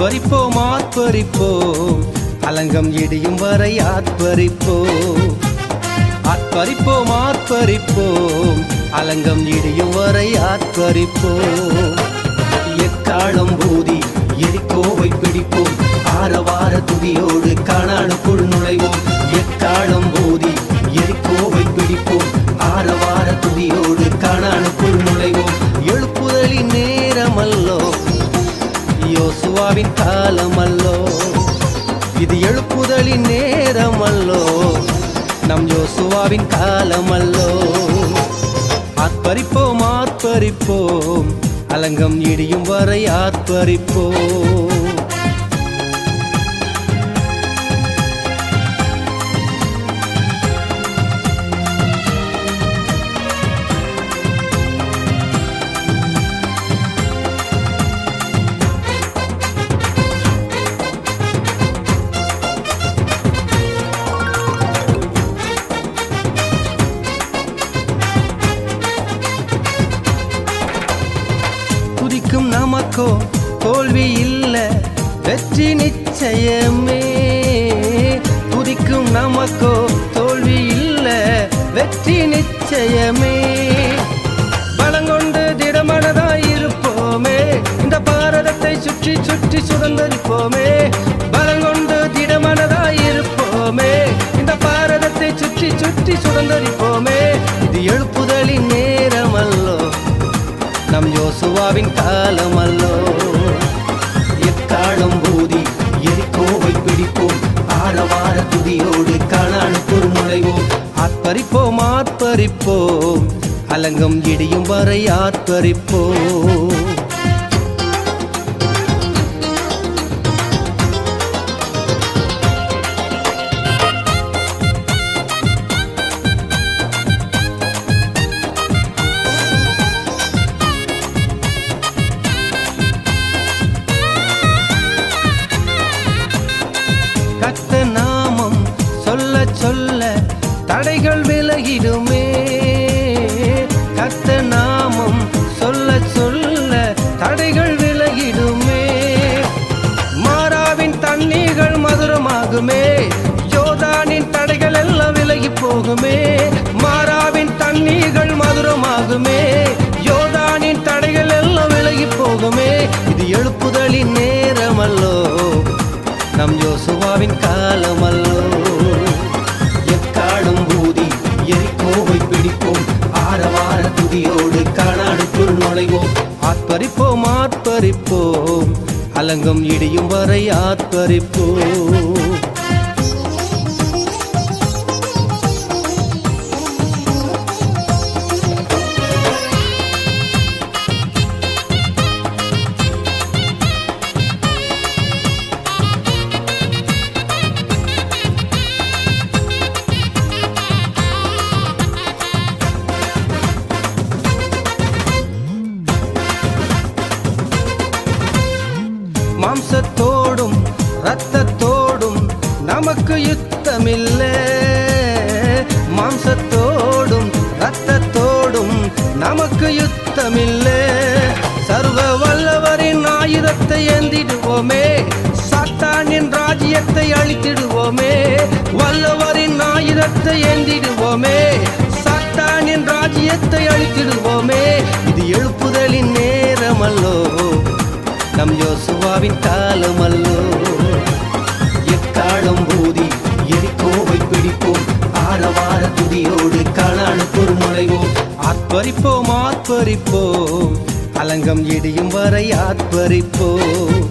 ஆர்ப்பரிப்போம் ஆர்ப்பரிப்போம் அலங்கம் இடியும் வரை ஆர்ப்பரிப்போம். ஆர்ப்பரிப்போம் ஆர்ப்பரிப்போம் அலங்கம் இடியும் வரை ஆர்ப்பரிப்போம். எக்காலம் ஊதி எரிகோவை பிடிப்போம், ஆரவார துதியோடு கானானுக்குள் நுழைவோம். எக்காலம் ஊதி எரிகோவை பிடிப்போம், ஆரவார துதியோடு கானானுக்குள் நுழைவோம். எழுப்புதலின் நேரமல்லோ, யோசுவாவின் காலமல்லோ. இது எழுப்புதலின் நேரமல்லோ, நம் யோசுவாவின் காலமல்லோ. ஆர்ப்பரிப்போம் ஆர்ப்பரிப்போம் அலங்கம் இடியும் வரை ஆர்ப்பரிப்போம். துதிக்கும் நமக்கோ தோல்வி இல்ல, வெற்றி நிச்சயமே. துதிக்கும் நமக்கோ தோல்வி இல்ல, வெற்றி நிச்சயமே. பலங்கொண்டு திடமனதாய் இருப்போமே, இந்த பாரதத்தை சுற்றி சுற்றி சுதந்தரிப்போமே. பலங்கொண்டு திடமனதாய் இருப்போமே, இந்த பாரதத்தை சுற்றி சுற்றி சுதந்தரிப்போமே. இது எழுப்புதலின் நேரமல்லோ, நம் யோசுவாவின் காலமல்லோ. எக்காலம் ஊதி எரிகோவை பிடிப்போம், ஆரவார துதியோடு கானானுக்குள் நுழைவோம். ஆர்ப்பரிப்போம் ஆர்ப்பரிப்போம் அலங்கம் இடியும் வரை ஆர்ப்பரிப்போம். கர்த்தர் நாமம் சொல்ல சொல்ல தடைகள் விலகிடுமே. கர்த்தர் நாமம் சொல்ல சொல்ல தடைகள் விலகிடுமே. மாறாவின் தண்ணீர்கள் மதுரமாகுமே, யோர்தானின் தடைகள் எல்லாம் விலகி போகுமே. மாறாவின் தண்ணீர்கள் மதுரமாகுமே, யோர்தானின் தடைகள் எல்லாம் விலகி போகுமே. இது எழுப்புதலின் நேரமல்லோ, நம் யோசுவாவின் காலமல்லோ. எக்காலம் ஊதி எரிகோவை பிடிப்போம், ஆரவார துதியோடு கானானுக்குள் நுழைவோம். ஆர்ப்பரிப்போம் ஆர்ப்பரிப்போம் அலங்கம் இடியும் வரை ஆர்ப்பரிப்போம். மாம்சத்தோடும் இரத்தத்தோடும் நமக்கு யுத்தமில்லை. மாம்சத்தோடும் இரத்தத்தோடும் நமக்கு யுத்தமில்லை. சர்வ வல்லவரின் ஆயுதத்தை ஏந்திடுவோமே, சாத்தானின் ராஜ்யத்தை அழித்திடுவோமே. வல்லவரின் ஆயுதத்தை ஏந்திடுவோமே, சாத்தானின் ராஜ்யத்தை அழித்திடுவோமே. இது எழுப்புதலின் நேரமல்லோ, நம் யோசுவாவின் காலமல்லோ. எக்காலம் ஊதி எரிகோவை பிடிப்போம், ஆரவார துதியோடு கானானுக்குள் நுழைவோம். ஆர்ப்பரிப்போம் ஆர்ப்பரிப்போம் அலங்கம் இடியும் வரை ஆர்ப்பரிப்போம்.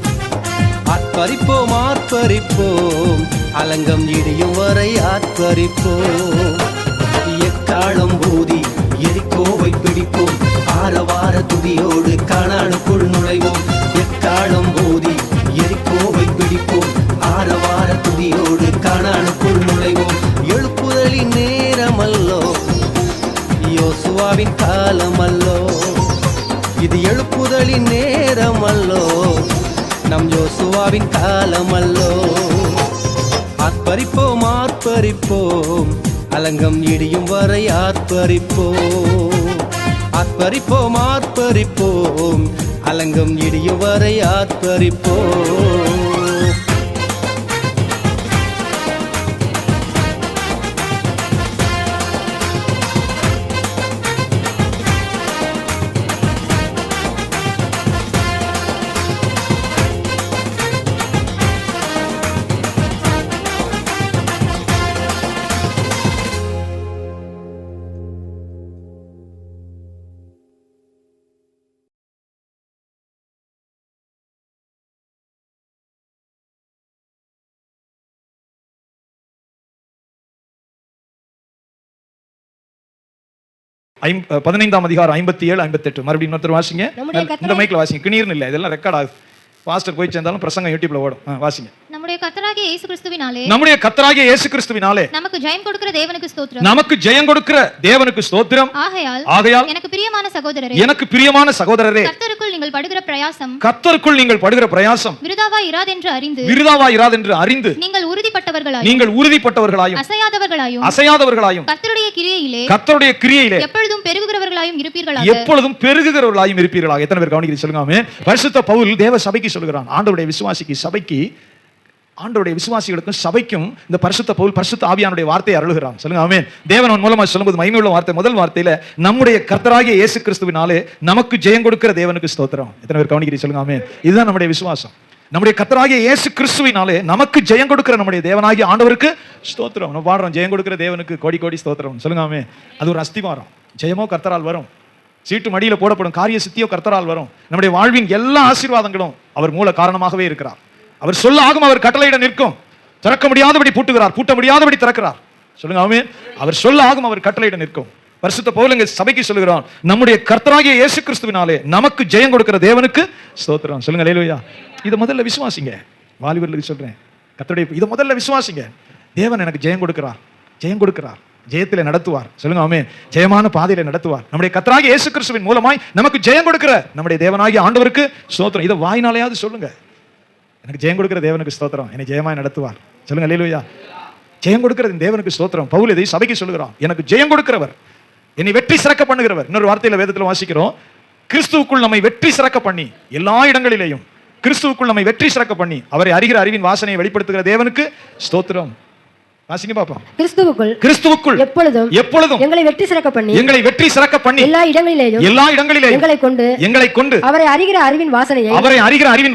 ஆர்ப்பரிப்போம் ஆர்ப்பரிப்போம் அலங்கம் இடியும் வரை ஆர்ப்பரிப்போம். எக்காலம் ஊதி எரிகோவை பிடிப்போம், ஆரவார துதியோடு கானானுக்குள் நுழைவோம். எக்காலம் ஊதி எரிகோவை பிடிப்போம், ஆரவார துதியோடு கானானுக்குள் நுழைவோம். எழுப்புதலின் நேரமல்லோ, யோசுவாவின் காலமல்லோ. இது எழுப்புதலின் நேரமல்லோ, நம் யோசுவாவின் காலமல்லோ. ஆர்ப்பரிப்போம் ஆர்ப்பரிப்போம் அலங்கம் இடியும் வரை ஆர்ப்பரிப்போம். ஆர்ப்பரிப்போம் ஆர்ப்பரிப்போம், அலங்கம் இடியும் வரை ஆர்ப்பரிப்போம். பதினைந்தாம் அதிகாரம் 57, 58 மறுபடியும் இன்னொருத்தர் வாசிங்க. இந்த மைக்ல வாசிங்க, கிணீர்னு இல்லை, இதெல்லாம் ரெக்கார்ட் ஆகுது. பாஸ்டர் போய் சேர்ந்தாலும் பிரசங்கம் யூடியூப்ல ஓடும். வாசிங்க. நம்முடைய கர்த்தராகிய இயேசு கிறிஸ்துவினாலே நமக்கு ஜெயம் கொடுக்கிற தேவனுக்கு ஸ்தோத்திரம். நமக்கு ஜெயம் கொடுக்கிற தேவனுக்கு ஸ்தோத்திரம். ஆகையால் எனக்கு பிரியமான சகோதரரே, கர்த்தருக்குள் நீங்கள் படுகிற பிரயாசம் விருதாவாய் இராதென்று அறிந்து நீங்கள் உறுதிப்பட்டவர்களாயும் அசையாதவர்களாயும் கர்த்தருடைய கிரியையிலே எப்பொழுதும் பெருகுகிறவர்களாயும் இருப்பீர்களாக. எத்தனை பேர் கவனிக்கிறீங்க சொல்லுங்க. ஆமென். பரிசுத்த பவுல் தேவ சபைக்கு சொல்கிறான், ஆண்டவருடைய விசுவாசிகளுக்கும் சபைக்கும் இந்த பரிசுத்த பவுல் பரிசுத்த ஆவியானுடைய வார்த்தையை அருளுகிறான். சொல்லுங்க ஆமென். தேவன் மூலமா சொல்லும்போது மகிமையுள்ள வார்த்தை, முதல் வார்த்தையில நம்முடைய கர்த்தராகிய இயேசு கிறிஸ்துவினாலே நமக்கு ஜெயம் கொடுக்கிற தேவனுக்கு ஸ்தோத்திரம். எத்தனை பேர் கவனிக்கிறீங்க சொல்லுங்க. ஆமென். இதுதான் நம்முடைய விசுவாசம். நம்முடைய கர்த்தராகிய இயேசு கிறிஸ்துவினாலே நமக்கு ஜெயம் கொடுக்கிற நம்முடைய தேவனாகிய ஆண்டவருக்கு ஸ்தோத்திரம். நம்ம பாடுறோம், ஜெயம் கொடுக்கிற தேவனுக்கு கோடி கோடி ஸ்தோத்திரம். சொல்லுங்க ஆமென். அது ஒரு அஸ்திவாரம். ஜெயமோ கர்த்தரால் வரும், சீட்டு மடியில போடப்படும், காரிய சித்தியோ கர்த்தரால் வரும். நம்முடைய வாழ்வின் எல்லா ஆசீர்வாதங்களும் அவர் மூல காரணமாகவே இருக்கிறார். அவர் சொல்ல ஆகும், அவர் கட்டளையிட நிற்கும். திறக்க முடியாதபடி பூட்டுகிறார், பூட்ட முடியாதபடி திறக்கிறார். சொல்லுங்க ஆமென். அவர் சொல்ல ஆகும், அவர் கட்டளையிட நிற்கும். பரிசுத்த பவுல் இங்க சபைக்கு சொல்லுகிறான், நம்முடைய கர்த்தராகிய இயேசு கிறிஸ்துவினாலே நமக்கு ஜெயம் கொடுக்கிற தேவனுக்கு ஸ்தோத்திரம். சொல்லுங்க அல்லேலூயா. இதை முதல்ல விசுவாசிங்க. வாலிபர்களுக்கு சொல்றேன், கர்த்தருடைய இதை முதல்ல விசுவாசிங்க. தேவன் எனக்கு ஜெயம் கொடுக்கிறார், ஜெயத்திலே நடத்துவார். சொல்லுங்க ஆமென். ஜெயமான பாதையில நடத்துவார். நம்முடைய கர்த்தராகிய இயேசு கிறிஸ்துவின் மூலமாய் நமக்கு ஜெயம் கொடுக்கிற நம்முடைய தேவனாகிய ஆண்டவருக்கு ஸ்தோத்திரம். இதை வாயினாலேயாவது சொல்லுங்க, எனக்கு ஜெயம் கொடுக்கிற தேவனுக்கு ஸ்தோத்திரம், என்னை ஜெயமாய் நடத்துவார். சொல்லுங்க அல்லேலூயா. ஜெயம் கொடுக்கிற தேவனுக்கு ஸ்தோத்திரம். பவுல் இதை சபைக்கு சொல்லுகிறான், எனக்கு ஜெயம் கொடுக்கிறவர், என்னை வெற்றி சிறக்க பண்ணுகிறவர். இன்னொரு வார்த்தையில வேதத்தில் வாசிக்கிறோம், கிறிஸ்துவுக்குள் நம்மை வெற்றி சிறக்க பண்ணி, எல்லா இடங்களிலேயும் கிறிஸ்துவுக்குள் நம்மை வெற்றி சிறக்க பண்ணி அவரை அறிகிற அறிவின் வாசனையை வெளிப்படுத்துகிற தேவனுக்கு ஸ்தோத்திரம். வாசிங்க பாப்போம். கிறிஸ்துவுக்குள் எப்பொழுதும் எங்களை வெற்றி சிறக்க பண்ணி எல்லா இடங்களிலேயும் எங்களை கொண்டு அவரை அறிகிற அறிவின்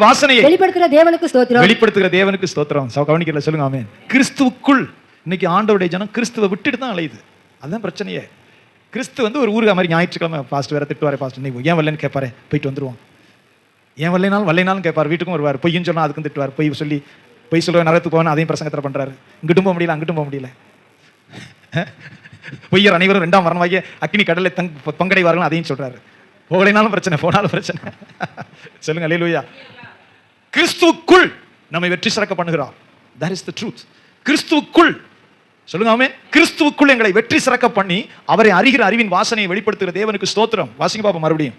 வாசனையை வெளிப்படுத்துகிற தேவனுக்கு ஸ்தோத்திரம். கவனிக்கல சொல்லுங்க ஆமென். கிறிஸ்துவுக்குள் இன்னைக்கு ஆண்டவருடைய ஜனம் கிறிஸ்துவை விட்டுட்டு தான் அலையுது. அதுதான் பிரச்சனையே. கிறிஸ்து வந்து ஒரு ஊருக்கு மாதிரி ஞாயிற்றுக்கிழமை பாஸ்ட் வேற திட்டுவாரே, பாஸ்ட் நீ ஏன் வரலன்னு கேட்பாரு, போயிட்டு வந்துருவோம். ஏன் வரலைனாலும் கேட்பார், வீட்டுக்கும் வருவார். பொய்ன்னு சொன்னா அதுக்கும் திட்டுவார். பொய் சொல்லுவார், நரகத்துக்கு போவேன், அதையும் பிரசங்கத்தில் பண்றாரு. இங்கிட்டும் போக முடியல, அங்கிட்டும் போக முடியல. பொய்யர் அனைவரும் 2ஆம் மரணமாகிய அக்கினி கடலை பங்கடைவார்கள், அதையும் சொல்றாரு. போகலைனாலும் பிரச்சனை, போனாலும் பிரச்சனை. சொல்லுங்க அல்லேலூயா. கிறிஸ்துவுக்குள் நம்மை வெற்றி சிறக்க பண்ணுகிறார். that is the truth. கிறிஸ்துவுக்குள் சொல்லுங்க ஆமென். கிறிஸ்துவுக்குள் எங்களை வெற்றி சிறக்க பண்ணி அவரை அறிகிற அறிவின் வாசனையை வெளிப்படுத்துகிற தேவனுக்கு ஸ்தோத்திரம். வாசிங்க பாப்போம் மறுபடியும்.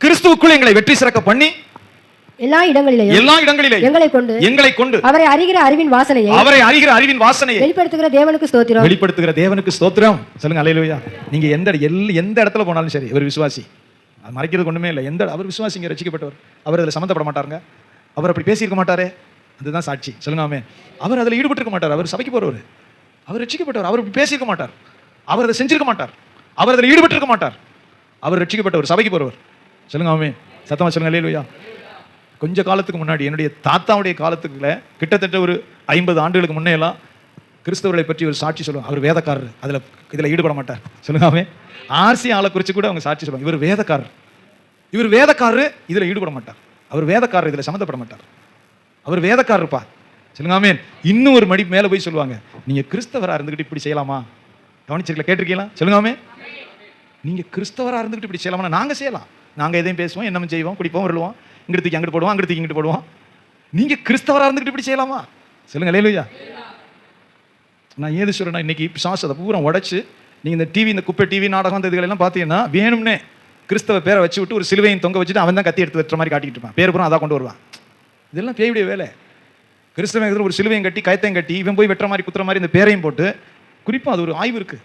கிறிஸ்துவுக்குள் எங்களை வெற்றி சிறக்க பண்ணி எல்லா இடங்களிலேயும் எங்களை கொண்டு அவரை அறிகிற அறிவின் வாசனையை வெளிப்படுத்துகிற தேவனுக்கு ஸ்தோத்திரம். சொல்லுங்க அல்லேலூயா. நீங்க எந்த இடத்துல போனாலும் சரி, அவர் விசுவாசி, அது மறைக்கிறது ஒண்ணுமே இல்லை. அவர் விசுவாசிங்க, ரட்சிக்கப்பட்டவர். அவர் அதில் சம்மந்தப்பட மாட்டாருங்க. அவர் அப்படி பேசியிருக்க மாட்டாரே, அதுதான் சாட்சி. சொல்லுங்க ஆமென். அவர் அதில் ஈடுபட்டிருக்க மாட்டார். அவர் சபைக்கு போறவர், அவர் ரட்சிக்கப்பட்டவர். அவர் பேசியிருக்க மாட்டார், அவர் அதை செஞ்சிருக்க மாட்டார், அவர் அதில் ஈடுபட்டிருக்க மாட்டார். அவர் ரட்சிக்கப்பட்டவர், சபைக்கு போறவர். சொல்லுங்க ஆமென். சத்தமா சொல்லுங்க அல்லேலூயா. கொஞ்ச காலத்துக்கு முன்னாடி, என்னுடைய தாத்தாவுடைய காலத்துக்குள்ள, கிட்டத்தட்ட ஒரு 50 ஆண்டுகளுக்கு முன்னே எல்லாம் கிறிஸ்தவர்களை பற்றி ஒரு சாட்சி சொல்லுவாங்க. அவர் வேதக்காரர், இதில் ஈடுபட மாட்டார். சொல்லுங்க ஆமென். ஆர்சி ஆளை குறித்து கூட அவங்க சாட்சி சொல்லுவாங்க, இவர் வேதக்காரர், இதில் ஈடுபட மாட்டார். அவர் வேதக்காரர், இதில் சம்மந்தப்பட மாட்டார். அவர் வேதக்காரர்ப்பா. சொல்லுங்க ஆமென். இன்னும் ஒரு மடி மேலே போய் சொல்லுவாங்க, நீங்க கிறிஸ்தவராக இருந்துகிட்டு இப்படி செய்யலாமா? கவனிச்சிருக்கல, கேட்டிருக்கீங்களா? சொல்லுங்க ஆமென். நீங்க கிறிஸ்தவராக இருந்துகிட்டு இப்படி செய்யலாமா? நாங்கள் செய்யலாம். நாங்கள் எதையும் பேசுவோம், என்னமும் செய்வோம், குடிப்போம், வருவோம், இங்கிட்டு அங்கிட்டு போடுவோம், அங்கிட்டு போடுவோம். நீங்க கிறிஸ்தவராக இருந்துகிட்டு இப்படி செய்யலாமா? சொல்லுங்க அல்லேலூயா. நான் ஏது சொல்றேன்னா, இன்னைக்கு பிசாசு அதை பூரா உடைச்சு, நீங்க இந்த டிவி, இந்த குப்பை டிவி, நாடகம், இந்த இதுகளெல்லாம் பார்த்தீங்கன்னா வேணும்னே கிறிஸ்தவ பேரை வச்சு விட்டு ஒரு சிலுவையும் தொங்க வச்சுட்டு அவன் தான் கத்தி எடுத்து வெட்டுற மாதிரி காட்டிக்கிட்டு இருப்பான். பேர் பூரா அதான் கொண்டு வருவான். இதெல்லாம் பேயுடைய வேலை. கிறிஸ்தவ ஒரு சிலுவையும் கட்டி, கயத்தையும் கட்டி, இவன் போய் வெட்டுற மாதிரி, குத்துற மாதிரி இந்த பேரையும் போட்டு, குறிப்பாக அது ஒரு ஆய்வு இருக்கு.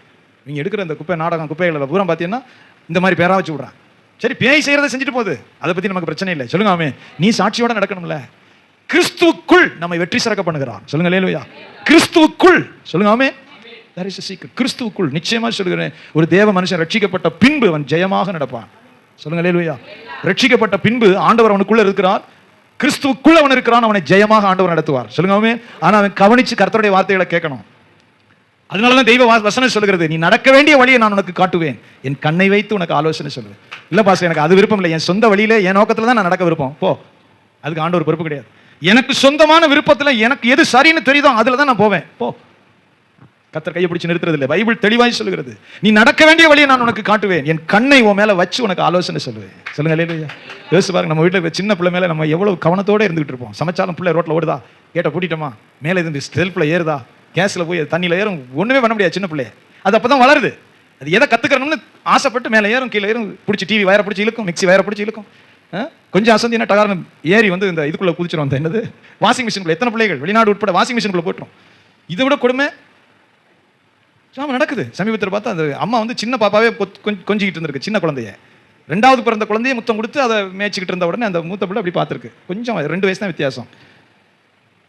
நீங்க எடுக்கிற இந்த குப்பை நாடகம் குப்பைகளை பூரா பார்த்தீங்கன்னா இந்த மாதிரி பேரா வச்சு விடுறான். சரி, பேய் செய்யறதை செஞ்சுட்டு போகுது, அதை பத்தி நமக்கு பிரச்சனை இல்லை. சொல்லுங்க ஆமே. நீ சாட்சியோட நடக்கணும்ல. கிறிஸ்துவுக்குள் நம்மை வெற்றி சிறக்க பண்ணுகிறான். சொல்லுங்க அல்லேலூயா. கிறிஸ்துவுக்குள். சொல்லுங்க ஆமே. That is a secret. கிறிஸ்துவுக்குள் நிச்சயமா சொல்கிறேன், ஒரு தேவ மனுஷன் ரட்சிக்கப்பட்ட பின்பு அவன் ஜெயமாக நடப்பான். சொல்லுங்க அல்லேலூயா. ரட்சிக்கப்பட்ட பின்பு ஆண்டவர் அவனுக்குள்ள இருக்கிறார், கிறிஸ்துவுக்குள் அவன் இருக்கிறான், அவனை ஜெயமாக ஆண்டவர் நடத்துவார். சொல்லுங்க ஆமே. ஆனா அவன் கவனிச்சு கர்த்தருடைய வார்த்தைகளை கேட்கணும். அதனாலதான் தெய்வ வசனம் சொல்கிறது, நீ நடக்க வேண்டிய வழியை நான் உனக்கு காட்டுவேன், என் கண்ணை வைத்து உனக்கு ஆலோசனை சொல்லுவேன். இல்ல பாஸ்டர், எனக்கு அது விருப்பம் இல்லை, என் சொந்த வழியில என் நோக்கத்துல தான் நான் நடக்க விருப்பம். போ, அதுக்கு ஆண்டவர் பொறுப்பு கிடையாது. எனக்கு சொந்தமான விருப்பத்துல எனக்கு எது சரின்னு தெரியுதோ அதுல தான் நான் போவேன். போ. கர்த்தர் கையை பிடிச்சு நிறுத்துறது இல்லை. பைபிள் தெளிவாய் சொல்லுகிறது, நீ நடக்க வேண்டிய வழியை நான் உனக்கு காட்டுவேன், என் கண்ணை உன் மேல வச்சு உனக்கு ஆலோசனை சொல்லுவேன். சொல்லுங்க அல்லேலூயா. யோசிச்சு பாருங்க, நம்ம வீட்டில் சின்ன பிள்ளை மேல நம்ம எவ்வளவு கவனத்தோட இருந்துகிட்டு இருப்போம். சமைச்சாலும் பிள்ளை ரோட்ல ஓடுதா, கேட்ட பூட்டிட்டோமா, மேலே இருந்து செல்ஃப்ல ஏறுதா, கேஸ்ல போய் தண்ணியில ஏறும், ஒண்ணுமே பண்ண முடியாது சின்ன பிள்ளைய. அது அப்பதான் வளருது. அது எதை கத்துக்கணும்னு ஆசைப்பட்டு மேலே ஏறும், கீழே ஏறும், பிடிச்சி டிவி வயரை பிடிச்சி இழுக்கும், மிக்சி வயரை பிடிச்சி இழுக்கும். கொஞ்சம் அசந்தினா டகாரம் ஏறி வந்து இந்த இதுக்குள்ள குதிச்சிடும். அந்த என்னது வாஷிங் மிஷினுக்குள்ள எத்தனை பிள்ளைகள் வெளிநாடு உட்பட வாஷிங் மிஷினுக்குள்ள போட்டுரும். இதை விட கொடுமை நடக்குது. சமீபத்தில் பார்த்தா அந்த அம்மா வந்து சின்ன பாப்பாவே கொஞ்சிக்கிட்டு இருந்திருக்கு, சின்ன குழந்தைய. 2வது பிறந்த குழந்தைய முத்தம் கொடுத்து அதை மேய்ச்சிக்கிட்டு இருந்த உடனே அந்த மூத்த பிள்ளை அப்படி பார்த்துருக்கு. கொஞ்சம் 2 வயசு தான் வித்தியாசம்.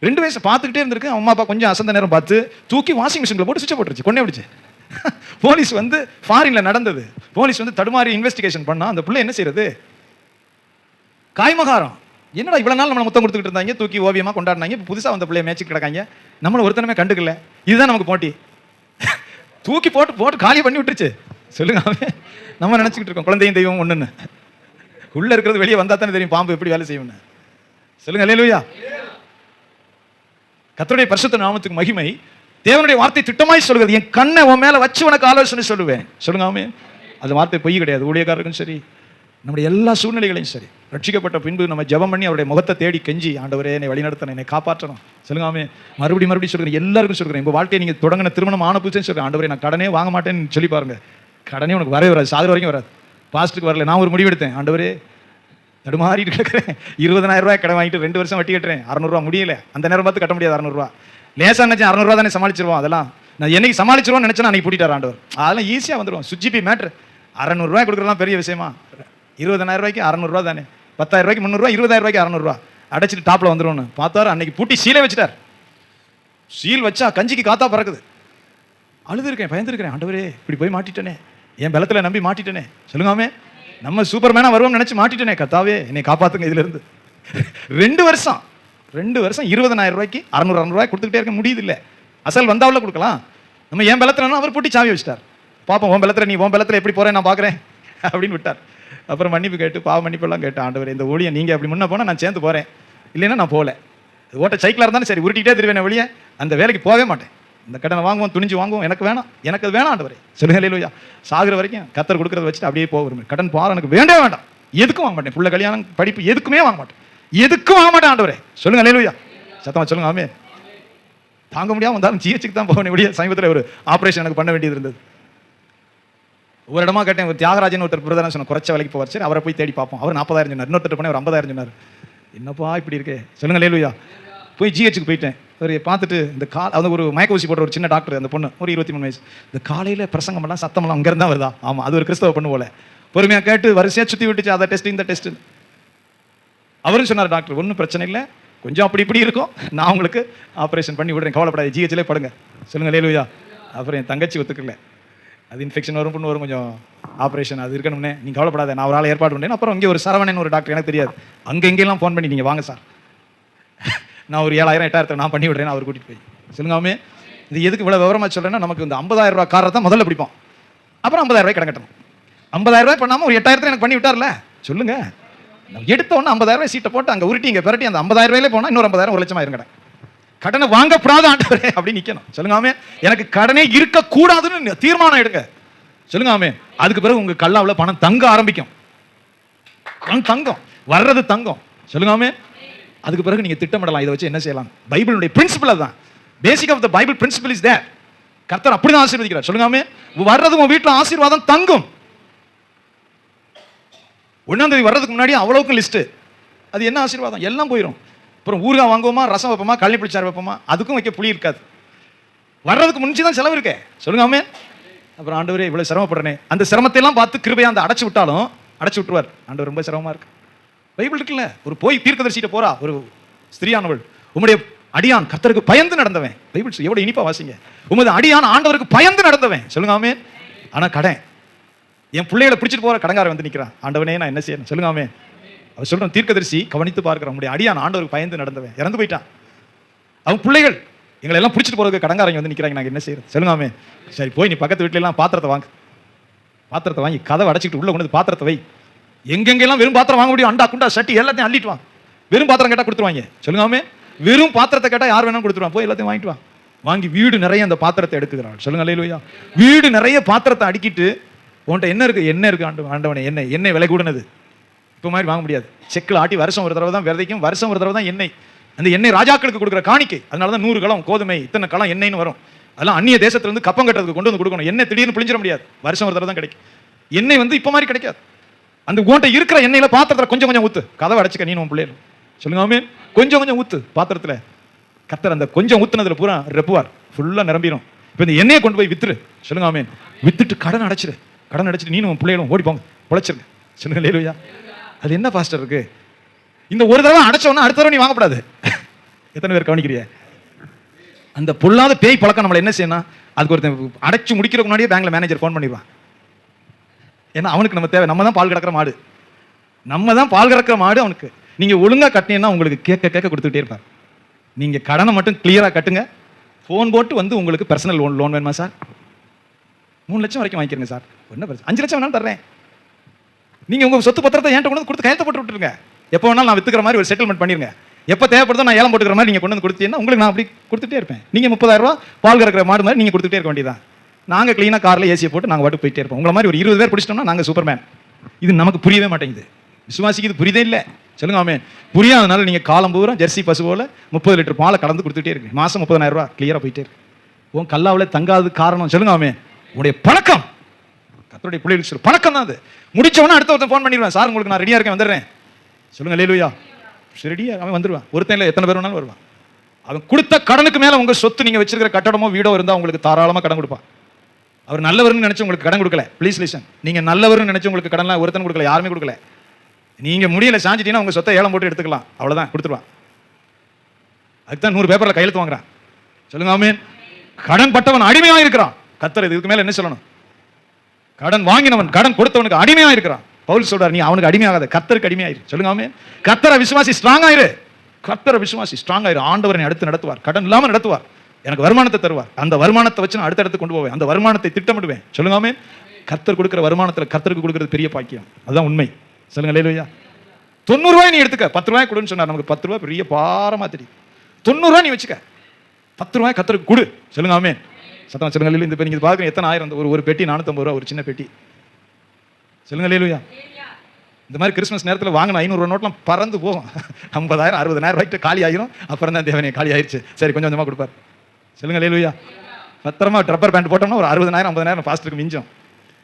2 வயசு பார்த்துக்கிட்டே இருந்திருக்கு. அம்மா அப்பா கொஞ்சம் அசந்த நேரம் பார்த்து தூக்கி வாஷிங் மிஷினில் போட்டு சுவிட்சை போட்டுருச்சு, கொண்டே விடுச்சு. போலீஸ் வந்து ஃபாரின்ல நடந்தது. போலீஸ் வந்து தடுமாறி இன்வெஸ்டிகேஷன் பண்ணா அந்த பிள்ளை என்ன செய்யறது, காய்மகாரம். என்னடா இவ்வளவு நாள் நம்ம முத்தம் கொடுத்துக்கிட்டு இருந்தாங்க, தூக்கி ஓவியமா கொண்டாடினாங்க, இப்போ புதுசா வந்த பிள்ளைய மேய்ச்சி கிடக்காங்க, நம்மளை ஒருத்தனமே கண்டுக்கல. இதுதான் நமக்கு போட்டி. தூக்கி போட்டு போட்டு காலி பண்ணி விட்டுருச்சு. சொல்லுங்க, நம்ம நினைச்சுக்கிட்டு இருக்கோம் குழந்தையும் தெய்வம் ஒண்ணுன்னு. உள்ள இருக்கிறது வெளியே வந்தா தானே தெரியும் பாம்பு எப்படி வேலை செய்யும்னு. சொல்லுங்க அல்லேலூயா. கர்த்தருடைய பரிசுத்த நாமத்துக்கு மகிமை. தேவனுடைய வார்த்தை திட்டமாய் சொல்கிறது, என் கண்ணை உன் மேல வச்சு உனக்கு ஆலோசனை சொல்லுவேன். சொல்லுங்க ஆமென். அது வார்த்தை பொய் கிடையாது. ஊழியக்காரருக்கும் சரி, நம்முடைய எல்லா சூழ்நிலைகளையும் சரி, ரட்சிக்கப்பட்ட பின்பு நம்ம ஜெபம் பண்ணி அவருடைய முகத்தை தேடி கெஞ்சி, ஆண்டவரே என்னை வழிநடத்தணும், என்னை காப்பாற்றணும். சொல்லுங்க ஆமென். மறுபடியும் சொல்கிறேன், எல்லாருக்கும் சொல்கிறேன், உங்க வாழ்க்கையை நீங்க தொடங்கின திருமணம் ஆன புதுசுன்னு சொல்றேன், ஆண்டவரே நான் கடனே வாங்க மாட்டேன்னு சொல்லி பாருங்க. கடனே உனக்கு வரவே வராது, சாகர வரைக்கும் வராது. பாஸ்ட்டுக்கு வரல, நான் ஒரு முடிவு எடுத்தேன், ஆண்டவரே தடுமாறிட்டு கிடக்கிறேன், 20,000 ரூபாய் கடன் வாங்கிட்டு 2 வருஷம் வட்டி கட்டுறேன், 600 ரூபா முடியல. அந்த நேரம் பார்த்து கட்ட முடியாது 600 ரூபா. லேசா நினைச்சேன் 600 ரூபா தானே சமாளிச்சிருவோம். அதெல்லாம் நான் என்னைக்கு சமாளிச்சிருவோம்னு நினைச்சேன், அன்னைக்கு பூட்டிட்டார் ஆண்டவர். அதெல்லாம் ஈஸியாக வந்துடும். சுஜிபி மேட்ரு 600 ரூபாய் கொடுக்குறதுலாம் பெரிய விஷயமா? 20,000 ரூபாய்க்கு 600 ரூபா தானே. 10,000 ரூபாய்க்கு 300 ரூபா, 20,000 ரூபாய்க்கு 600 ரூபா அடைச்சிட்டு டாப்ல வந்துடும் பார்த்தாரு. அன்னைக்கு பூட்டி சீலே வச்சுட்டார். சீல் வச்சா கஞ்சிக்கு காத்தா பறக்குது. அழுதுருக்கேன், பயந்துருக்கேன், ஆண்டவரே இப்படி போய் மாட்டிட்டேனே, என் பலத்தில் நம்பி மாட்டிட்டேனே. சொல்லுங்காமே, நம்ம சூப்பர்மேனா வருவோம் நினைச்சு மாட்டிட்டேனே, கத்தாவே என்னை காப்பாத்துங்க இதுல இருந்து. 2 வருஷம் 20,000 ரூபாய்க்கு 600 ரூபாய் கொடுத்துக்கிட்டே இருக்க முடியுது இல்லை. அசல் வந்தாவில் கொடுக்கலாம். நம்ம என் பலத்தில் அவர் பூட்டி சாவி வச்சிட்டார். பாப்போம் உன் பலத்தில், நீ உன் பலத்தில் எப்படி போறேன் நான் பார்க்குறேன் அப்படின்னு விட்டார். அப்புறம் மன்னிப்பு கேட்டு பாவ மன்னிப்பெல்லாம் கேட்டு, ஆண்டவர் இந்த ஊழியை நீங்கள் அப்படி முன்னே போனால் நான் சேர்ந்து போகிறேன், இல்லைன்னா நான் போகல. ஓட்ட சைக்கிளாக இருந்தாலும் சரி உருட்டிகிட்டே திருவேன் வெளியே, அந்த வேலைக்கு போகவே மாட்டேன். இந்த கடனை வாங்குவோம், துணிஞ்சு வாங்குவோம், எனக்கு வேணாம், எனக்கு அது வேணாம் ஆண்டவரே. சொல்லுங்க அல்லேலூயா. சாகுற வரைக்கும் கர்த்தர் கொடுக்குறத வச்சுட்டு அப்படியே போக கடன் பாரம் எனக்கு வேண்டவே வேண்டாம், எதுக்கும் வாங்க மாட்டேன். புள்ள கல்யாணம் படிப்பு எதுக்குமே வாங்க மாட்டேன், எதுக்கும் வாங்க மாட்டேன் ஆண்டவரே. சொல்லுங்க அல்லேலூயா. சத்தமா சொல்லுங்க ஆமே. தாங்க முடியாமல் வந்தாலும் ஜிஹெச்சுக்கு தான் போக வேண்டிய. சமீபத்தில் ஒரு ஆப்ரேஷன் எனக்கு பண்ண வேண்டியது இருந்தது. ஒரு இடமா கேட்டேன், ஒரு தியாகராஜன் ஒருத்தர் பிரதர் சொன்ன குறைச்ச வேலைக்கு போவார். சரி அவரை போய் தேடி பார்ப்போம். அவர் 40,000 சொன்னார், இன்னொருத்தர் பண்ணி ஒரு 50,000 சொன்னார். என்னப்பா இப்படி இருக்கே. சொல்லுங்க அல்லேலூயா. போய் ஜிஹெச்சுக்கு போயிட்டேன். அவர் பார்த்துட்டு இந்த அந்த ஒரு மயக்க ஊசி போடுற ஒரு சின்ன டாக்டர், அந்த பொண்ணு ஒரு 23 வயசு. இந்த காலையில் பிரசங்கமெல்லாம் சத்தமெல்லாம் அங்கேருந்து தான் வருதா? ஆமாம், அது ஒரு கிறிஸ்தவ பொண்ணு போல. பொறுமையாக கேட்டு வரிசையாக சுற்றி விட்டுச்சு, அதை டெஸ்ட் இந்த டெஸ்ட். அவரும் சொன்னார், டாக்டர் ஒன்றும் பிரச்சனை இல்லை, கொஞ்சம் அப்படி இப்படி இருக்கும், நான் உங்களுக்கு ஆப்ரேஷன் பண்ணி விடுறேன், கவலைப்படாது, ஜிஹெச்சிலே படுங்க. சொல்லுங்க அல்லேலூயா. அப்புறம் என் தங்கச்சி ஒத்துக்கல, அது இன்ஃபெக்ஷன் வரும், புண்ணு வரும், கொஞ்சம் ஆப்ரேஷன் அது இருக்கணும்னே, நீங்கள் கவலைப்படாத, நான் ஒரு ஆள் ஏற்பாடு பண்ணேன். அப்புறம் இங்கே ஒரு சரவணன் ஒரு டாக்டர், எனக்கு தெரியாது, அங்கே எங்கெல்லாம் ஃபோன் பண்ணி நீங்கள் வாங்க சார், நான் ஒரு 7,000 8,000 நான் பண்ணி விடுறேன், அவர் கூட்டிகிட்டு போய். சொல்லுங்காமே, இது எதுக்கு இவ்வளோ விவரமாக சொல்கிறேன்னா, நமக்கு இந்த 50,000 ரூபா காரை தான் முதல்ல பிடிப்போம், அப்புறம் 50,000 ரூபாய் கடன் கட்டணும். 50,000 ரூபாய் பண்ணாமல் ஒரு 8,000 எனக்கு பண்ணி விட்டார்ல. சொல்லுங்க, எடுத்த உடனே 50,000 ரூபாய் சீட்டை போட்டு அங்கே உருட்டி இங்கே பிரட்டி அந்த 50,000 ரூபாயிலே போனால் இன்னொரு 50,000 1 லட்சம் ஆயிரும் கடன். கடனை வாங்கப்படாத ஆண்டவரே அப்படி நிற்கணும். சொல்லுங்காமே, எனக்கு கடனே இருக்கக்கூடாதுன்னு தீர்மானம் எடுங்க. சொல்லுங்காமே, அதுக்கு பிறகு உங்கள் கல்லாவில் பணம் தங்க ஆரம்பிக்கும். தங்கம் வர்றது தங்கம். சொல்லுங்காமே, அதுக்கு பிறகு நீங்க திட்டமிடலாம், இதை வச்சு என்ன செய்யலாம். பைபிளுடைய பிரின்சிபல் அதுதான். Basic of the Bible principle is there. கர்த்தர் அப்படிதான் ஆசீர்வதிக்கிறார். சொல்லுங்காமே, வர்றது உங்க வீட்டில் ஆசீர்வாதம் தங்கும். 1ஆம் தேதி வர்றதுக்கு முன்னாடி அவ்வளவுக்கு லிஸ்ட், அது என்ன ஆசீர்வாதம் எல்லாம் போயிடும். அப்புறம் ஊறுகாய் வாங்குவோமா, ரசம் வைப்போமா, கள்ளி புளிச்சாறு வைப்போமா, அதுக்கும் வைக்க புளி இருக்காது. வர்றதுக்கு முன்னாடி தான் செலவு இருக்கே. சொல்லுங்காமே, அப்புறம் ஆண்டவரே இவ்வளவு சிரமப்படுறேனே, அந்த சிரமத்தை எல்லாம் பார்த்து கிருபையா அந்த அடைச்சு விட்டாலும் அடைச்சு விட்டுருவார். ஆண்டவர் ரொம்ப சிரமமா இருக்கு. பைபிள் இருக்குல்ல, ஒரு போய் தீர்க்கதரிசிட்ட போறா ஒரு ஸ்திரியானவள், உம்முடைய அடியான் கர்த்தருக்கு பயந்து நடந்தவன். பைபிள் எவ்வளவு இனிப்பா வாசிங்க. உமது அடியான் ஆண்டவருக்கு பயந்து நடந்தவன். சொல்லுங்க ஆமென். ஆனா கடன், என் பிள்ளைகளை பிடிச்சிட்டு போற கடங்காரன் வந்து நிக்கிறான். ஆண்டவனே நான் என்ன செய்யணும்? சொல்லுங்க ஆமென். அவர் சொல்றான், தீர்க்கதரிசி கவனித்து பார்க்கிறோம், உம்முடைய அடியான் ஆண்டவருக்கு பயந்து நடந்தவன் இறந்து போயிட்டான். அவன் பிள்ளைகள் எங்களை எல்லாம் பிடிச்சிட்டு போறதுக்கு கடங்காரங்க வந்து நிக்கிறாங்க, நாங்க என்ன செய்யறது? சொல்லுங்க ஆமென். சரி, போய் நீ பக்கத்து வீட்டுல எல்லாம் பாத்திரத்தை வாங்க, பாத்திரத்தை வாங்கி கதவை அடைச்சிட்டு உள்ள கொண்டு பாத்திரத்தை வை. எங்கெங்கெல்லாம் வெறும் பாத்திரம் வாங்க முடியும், அண்டா குண்டா சட்டி எல்லாத்தையும் அள்ளிட்டு வாங்க. வெறும் பாத்திரம் கேட்டா கொடுத்துருவாங்க. சொல்லுங்க ஆமென். வெறும் பாத்திரத்தை கேட்டா யார் வேணாலும் கொடுத்துருவாங்க. போய் எல்லாத்தையும் வாங்கிட்டு வா. வாங்கி வீடு நிறைய அந்த பாத்திரத்தை எடுத்துக்கிறாள். சொல்லுங்க அல்லேலூயா. வீடு நிறைய பாத்திரத்தை அடுக்கிட்டு, உன்கிட்ட என்ன இருக்கு? என்ன இருக்கு ஆண்டவனே? எண்ணெய் விலை கூடனது, இப்போ மாதிரி வாங்க முடியாது. செக்கில் ஆட்டி வருஷம் ஒரு தடவை தான் விதைக்கும், வருஷம் ஒரு தடவை தான் எண்ணெய். அந்த எண்ணெய் ராஜாக்களுக்கு கொடுக்குற காணிக்கை. அதனால தான் 100 கலம் கோதுமை, இத்தனை கலம் எண்ணெய்னு வரும். அதெல்லாம் அந்நிய தேசத்திலிருந்து கப்பம் கட்டுறதுக்கு கொண்டு வந்து கொடுக்கணும். எண்ணெய் திடீர்னு பிழிஞ்சிட முடியாது, வருஷம் ஒரு தடவை தான் கிடைக்கும். எண்ணெய் வந்து இப்போ மாதிரி கிடைக்காது. அந்த உன்கிட்ட இருக்கிற எண்ணெயில பாத்திரத்தில் கொஞ்சம் கொஞ்சம் ஊத்து, கதவை அடைச்சிக்க நீ உன் பிள்ளைகள். சொல்லுங்க ஆமென். கொஞ்சம் கொஞ்சம் ஊத்து பாத்திரத்தில். கர்த்தர் அந்த கொஞ்சம் ஊத்துனதுல பூரா ரெப்புவார், ஃபுல்லா நிரம்பிடும். இப்போ இந்த எண்ணெயை கொண்டு போய் வித்துரு. சொல்லுங்க ஆமென். வித்துட்டு கடன் அடைச்சிரு. கடன் அடைச்சிட்டு நீனும் உன் பிள்ளைகளும் ஓடி போங்க, பொழைச்சிருங்க. சொல்லுங்க அல்லேலூயா. அது என்ன பாஸ்டர் இருக்கு? இந்த ஒரு தடவை அடைச்சோன்னா அடுத்த தடவை நீ வாங்கப்படாது. எத்தனை பேர் கவனிக்கிறீங்க? அந்த பொல்லாத பேய் பழக்கம் நம்மளை என்ன செய்யணும்? அதுக்கு ஒருத்தன் அடைச்சு முடிக்கிறதுக்கு முன்னாடியே பேங்க்ல மேனேஜர் ஃபோன் பண்ணிடுவான். ஏன்னா அவனுக்கு நம்ம தேவை, நம்ம தான் பால் கறக்கிற மாடு, நம்ம தான் பால் கறக்கிற மாடு அவனுக்கு. நீங்க ஒழுங்கா கட்டினீங்கன்னா உங்களுக்கு கேட்க கொடுத்துட்டே இருப்பார். நீங்க கடனை மட்டும் கிளியரா கட்டுங்க. ஃபோன் போட்டு வந்து உங்களுக்கு பர்சனல் லோன் வேணுமா சார்? 3 லட்சம் வரைக்கும் வாங்கிக்கிறங்க சார். என்ன பிரச்சனை? 5 லட்சம் வேணாலும் தர்றேன். நீங்க உங்க சொத்து பத்திரத்தை என்கிட்ட கொண்டு வந்து கொடுத்து கையெழுத்து போட்டு விட்டுருங்க. எப்போ வேணாலும் நான் வித்துக்கிற மாதிரி ஒரு செட்டில்மெண்ட் பண்ணிருங்க. எப்போ தேவைப்படுதோ நான் ஏலம் போட்டுக்கிற மாதிரி நீங்க கொண்டு வந்து கொடுத்தீங்கன்னா உங்களுக்கு நான் அப்படி கொடுத்துட்டே இருப்பேன். நீங்க 30,000 ரூபாய் பால் கறக்கிற மாடு மாதிரி நீங்க கொடுத்துட்டே இருக்க வேண்டியதான். நாங்க கிளீனா கார்ல ஏசியை போட்டு நாங்க வாட்டு போயிட்டே இருப்போம். உங்களை மாதிரி ஒரு 20 பேர் பிடிச்சிட்டோம்னா நாங்க சூப்பர்மேன். இது நமக்கு புரியவே மாட்டேங்குது. விசுவாசிக்கு இது புரியுதே இல்லை. சொல்லுங்க ஆமென். புரியாதனால நீங்க காலம் பூரா ஜெர்சி பசு போல 30 லிட்டர் பாலை கலந்து கொடுத்துட்டே இருக்கு. மாசம் 30,000 ரூபாய் கிளியரா போயிட்டே இருக்கு. உன் கல்லாவில தங்காதது காரணம் சொல்லுங்க ஆமென், உங்களுடைய பழக்கம். கர்த்தருடைய பிள்ளைகளுக்கு சொல்ல பழக்கம் தான் அது. முடிச்சவனா அடுத்த ஒருத்தன் ஃபோன் பண்ணிடுவேன், சார் உங்களுக்கு நான் ரெடியா இருக்கேன் வந்துடுறேன். சொல்லுங்க அல்லேலூயா. ரெடியா அவன் வந்துருவான். ஒருத்தன் இல்லை, எத்தனை பேர் வேணாலும் வருவான். அவன் கொடுத்த கடனுக்கு மேல உங்க சொத்து, நீங்க வச்சிருக்கிற கட்டடமோ வீடோ இருந்தா உங்களுக்கு தாராளமா கடன் கொடுப்பான். அவர் நல்லவர்னு நினைச்சு உங்களுக்கு கடன் கொடுக்கல. Please listen. நீங்க நல்லவர்னு நினைச்சு உங்களுக்கு கடன்லாம் ஒருத்தன் கொடுக்கல, யாருமே கொடுக்கல. நீங்க முடியல சாஞ்சிட்டீங்கன்னா உங்க சொத்தை ஏலம் போட்டு எடுத்துக்கலாம், அவ்வளவுதான், கொடுத்துருவான். அதுக்கு தான் 100 பேப்பர்ல கையெழுத்து வாங்குறான். சொல்லுங்க ஆமென். கடன் பட்டவன் அடிமையா இருக்கிறான். கர்த்தர் இதுக்கு மேல என்ன சொல்லணும்? கடன் வாங்கினவன் கடன் கொடுத்தவனுக்கு அடிமையா இருக்கிறான். பவுல் சொல்றார், நீ அவனுக்கு அடிமையாகாத, கர்த்தருக்கு அடிமையாயிரு. சொல்லுங்க ஆமென். கர்த்தரை விசுவாசி, ஸ்ட்ராங் ஆயிரு. கர்த்தரை விசுவாசி, ஸ்ட்ராங் ஆயிரு. ஆண்டவரை அடுத்து நடத்துவார், கடன் இல்லாம நடத்துவார். எனக்கு வருமானத்தை தருவார். அந்த வருமானத்தை வச்சு நான் அடுத்தடுத்து கொண்டு போவேன். அந்த வருமானத்தை திட்டமிடுவேன். சொல்லுங்க ஆமென். கர்த்தர் கொடுக்கிற வருமானத்துல கர்த்தருக்கு கொடுக்கிறது பெரிய பாக்கியம். அதுதான் உண்மை. சொல்லுங்க அல்லேலூயா. 90 ரூபாய் நீ எடுத்துக்க, 10 ரூபாய் கொடுன்னு சொன்னார். நமக்கு 10 ரூபாய் பெரிய பாரமா தெரியும். 90 ரூபாய் நீ வச்சுக்க, 10 ரூபாய் கர்த்தருக்கு கொடு. சொல்லுங்க ஆமென். சத்தமா சொல்லுங்க அல்லேலூயா. இந்த நீங்க பாருங்க எத்தனை ஆயிரம், ஒரு பெட்டி 450 ரூபாய், ஒரு சின்ன பெட்டி. சொல்லுங்க அல்லேலூயா. இந்த மாதிரி கிறிஸ்மஸ் நேரத்தில் வாங்கின 500 ரூபா நோட்லாம் பறந்து போகும். 50,000 60,000 ரூபாய்க்கு காலி ஆயிரும். அப்புறம் தான் தேவனே காலி ஆயிடுச்சு, சரி கொஞ்சம் கொஞ்சமாக கொடுப்பார். சொல்லுங்க அல்லேலூயா. பத்திரமா ரப்பர் பேண்ட் போட்டோம்னா ஒரு 60,000 50,000 பாஸ்டருக்கு மிஞ்சம்.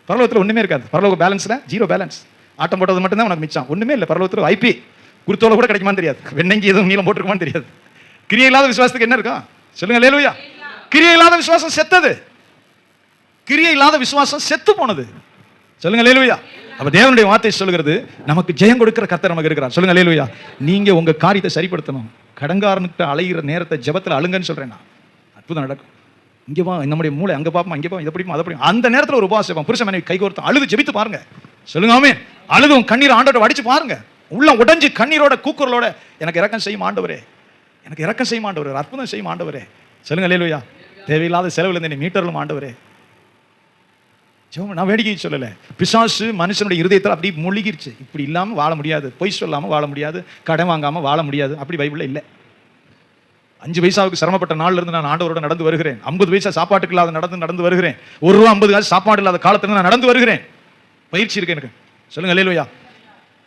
பரலோகத்தில் ஒன்றுமே இருக்காது. பரலோக பேலன்ஸில் 0 பேலன்ஸ். ஆட்டம் போட்டது மட்டும்தான் உனக்கு மிச்சம், ஒன்றுமே இல்லை. பரலோகத்தில் ஐபி குருத்தோல கூட கிடைக்குமான்னு தெரியாது, வெண்ணங்கி எதுவும் நீளம் போட்டிருக்குமான்னு தெரியாது. கிரியை இல்லாத விசுவாசத்துக்கு என்ன இருக்கும்? சொல்லுங்க அல்லேலூயா. கிரியை இல்லாத விசுவாசம் செத்தது. கிரியை இல்லாத விசுவாசம் செத்து போனது. சொல்லுங்க அல்லேலூயா. அப்ப தேவனுடைய வார்த்தை சொல்லுகிறது, நமக்கு ஜெயம் கொடுக்கிற கர்த்தர் நமக்கு இருக்கிறார். சொல்லுங்க அல்லேலூயா. நீங்க உங்க காரியத்தை சரிப்படுத்தணும். கடங்காரனுக்கு அலைகிற நேரத்தை ஜெபத்தில் அழுங்கன்னு சொல்றேன் நான். அற்புதம் நடக்கும். இங்கே வா, நம்முடைய மூளை அங்கே பார்ப்போம், இங்கே இதை பிடிக்கும், அதை பிடிக்கும். அந்த நேரத்தில் ஒரு உபவாசம், புருஷன் மனைவி கைகோர்த்து அழுது ஜெபித்து பாருங்க. சொல்லுங்க ஆமென். அழுதும் கண்ணீர் ஆண்டவரை வடிச்சு பாருங்க. உள்ள உடைஞ்சு கண்ணீரோட கூக்குரலோட, எனக்கு இரக்கம் செய்யும் ஆண்டவரே, எனக்கு இரக்கம் செய்யும் ஆண்டவரே, அற்புதம் செய்யும் ஆண்டவரே. சொல்லுங்க அல்லேலூயா. தேவையில்லாத செலவில் இருந்து மீட்டர்களும் ஆண்டவரே. நான் வேடிக்கை சொல்லலை. பிசாசு மனுஷனுடைய இருதயத்தில் அப்படி மொழிகிருச்சு. இப்படி இல்லாமல் வாழ முடியாது, பொய் சொல்லாமல் வாழ முடியாது, கடன் வாங்காமல் வாழ முடியாது. அப்படி பைபிளில் இல்லை. 5 பைசாவுக்கு சிரமப்பட்ட நாள்ல இருந்து நான் ஆண்டவரோட நடந்து வருகிறேன். 50 பைசா சாப்பாட்டுக்கு இல்லாத நடந்து வருகிறேன். 1 ரூபா 50 காசு சாப்பாடு இல்லாத காலத்துல நான் நடந்து வருகிறேன். பயிற்சி இருக்கு எனக்கு. சொல்லுங்க அல்லேலூயா.